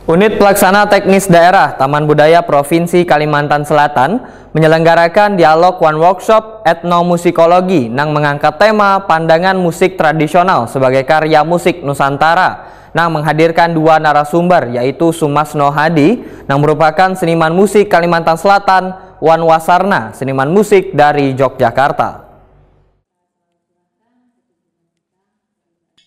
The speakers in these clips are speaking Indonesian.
Unit Pelaksana Teknis Daerah Taman Budaya Provinsi Kalimantan Selatan menyelenggarakan dialog one workshop etnomusikologi yang mengangkat tema pandangan musik tradisional sebagai karya musik Nusantara. Menghadirkan dua narasumber yaitu Sumasno Hadi yang merupakan seniman musik Kalimantan Selatan, Wan Wasarna, seniman musik dari Yogyakarta.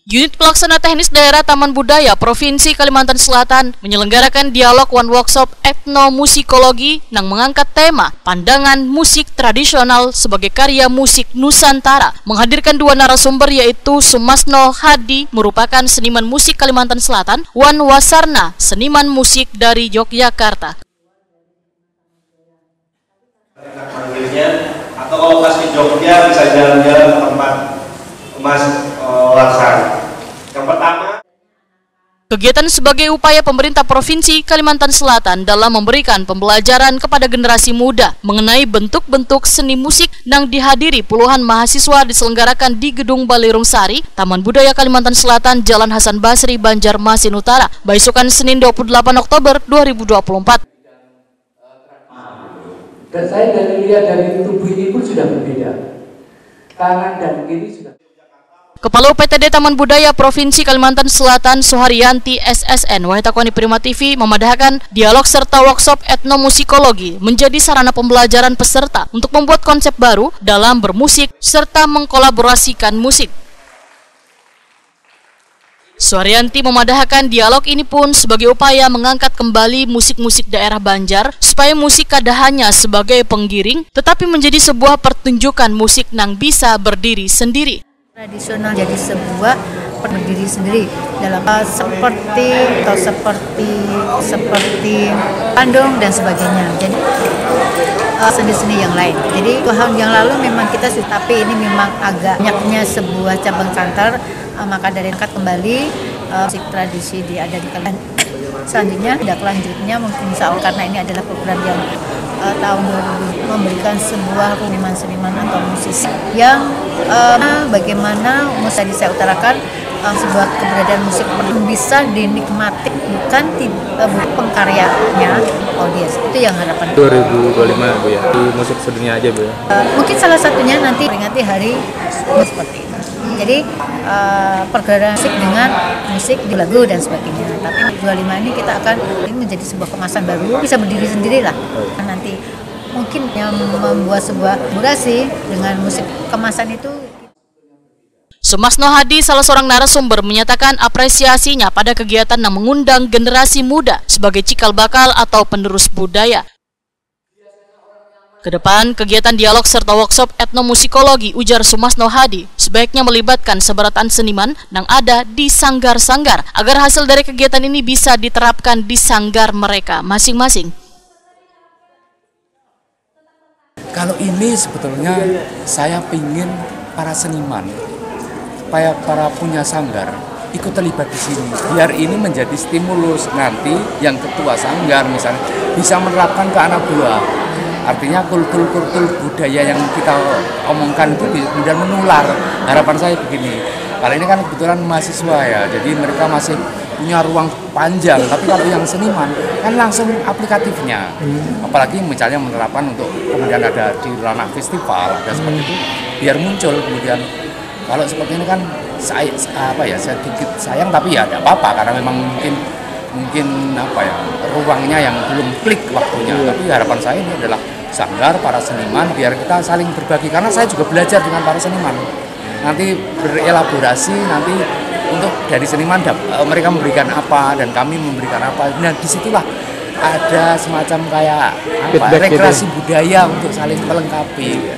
Unit Pelaksana Teknis Daerah Taman Budaya Provinsi Kalimantan Selatan menyelenggarakan dialog one workshop etnomusikologi yang mengangkat tema pandangan musik tradisional sebagai karya musik Nusantara. Menghadirkan dua narasumber yaitu Sumasno Hadi merupakan seniman musik Kalimantan Selatan, Wan Wasarna, seniman musik dari Yogyakarta. Atau kalau pas di Jogja bisa jalan-jalan ke tempat Mas Warsar. Yang pertama, kegiatan sebagai upaya pemerintah Provinsi Kalimantan Selatan dalam memberikan pembelajaran kepada generasi muda mengenai bentuk-bentuk seni musik yang dihadiri puluhan mahasiswa diselenggarakan di Gedung Balirung Sari, Taman Budaya Kalimantan Selatan, Jalan Hasan Basri, Banjarmasin Utara, besokan Senin 28 Oktober 2024. Dan saya lihat dari tubuh ini pun sudah berbeda. Kanan dan kiri sudah. Kepala UPTD Taman Budaya Provinsi Kalimantan Selatan Suharyanti SSN Wahitakwani Prima TV memadahkan dialog serta workshop etnomusikologi menjadi sarana pembelajaran peserta untuk membuat konsep baru dalam bermusik serta mengkolaborasikan musik. Suharyanti memadahkan dialog ini pun sebagai upaya mengangkat kembali musik-musik daerah Banjar supaya musik kada hanya sebagai penggiring tetapi menjadi sebuah pertunjukan musik yang bisa berdiri sendiri. Tradisional jadi sebuah berdiri sendiri dalam seperti Bandung dan sebagainya. Jadi seni-seni yang lain. Jadi tahun yang lalu memang kita tapi ini memang agak banyaknya sebuah cabang kantor, maka dari angkat kembali musik tradisi ada di Kalimantan. Selanjutnya tidak lanjutnya mungkin insya Allah karena ini adalah program yang tahun 2000 memberikan sebuah seniman atau musisi yang bagaimana tadi saya utarakan sebuah keberadaan musik bisa dinikmati bukan pengkaryanya audiens. Itu yang harapan 2025 Bu ya, di musik sedunia aja Bu ya. Mungkin salah satunya nanti peringati hari seperti itu. Jadi pergerakan musik dengan musik di lagu dan sebagainya. Tapi 25 ini kita akan menjadi sebuah kemasan baru, bisa berdiri sendirilah. Nanti mungkin yang membuat sebuah durasi dengan musik kemasan itu. Sumasno Hadi, salah seorang narasumber, menyatakan apresiasinya pada kegiatan yang mengundang generasi muda sebagai cikal bakal atau penerus budaya. Kedepan, kegiatan dialog serta workshop etnomusikologi, ujar Sumasno Hadi, sebaiknya melibatkan sebaratan seniman yang ada di sanggar-sanggar agar hasil dari kegiatan ini bisa diterapkan di sanggar mereka masing-masing. Kalau ini sebetulnya saya ingin para seniman, para punya sanggar ikut terlibat di sini, biar ini menjadi stimulus nanti yang ketua sanggar misalnya bisa menerapkan ke anak buah. Artinya kultur budaya yang kita omongkan itu kemudian menular. Harapan saya begini, kalau ini kan kebetulan mahasiswa ya, jadi mereka masih punya ruang panjang. Tapi kalau yang seniman kan langsung aplikatifnya. Apalagi misalnya menerapkan untuk kemudian ada di ranah festival, ada seperti itu, biar muncul kemudian. Kalau seperti ini kan sedikit sayang, tapi ya tidak apa-apa karena memang mungkin ruangnya yang belum klik waktunya. Tapi harapan saya ini adalah sanggar para seniman biar kita saling berbagi, karena saya juga belajar dengan para seniman. Nanti berelaborasi nanti untuk dari seniman mereka memberikan apa dan kami memberikan apa. Nah disitulah ada semacam kayak rekreasi budaya untuk saling melengkapi.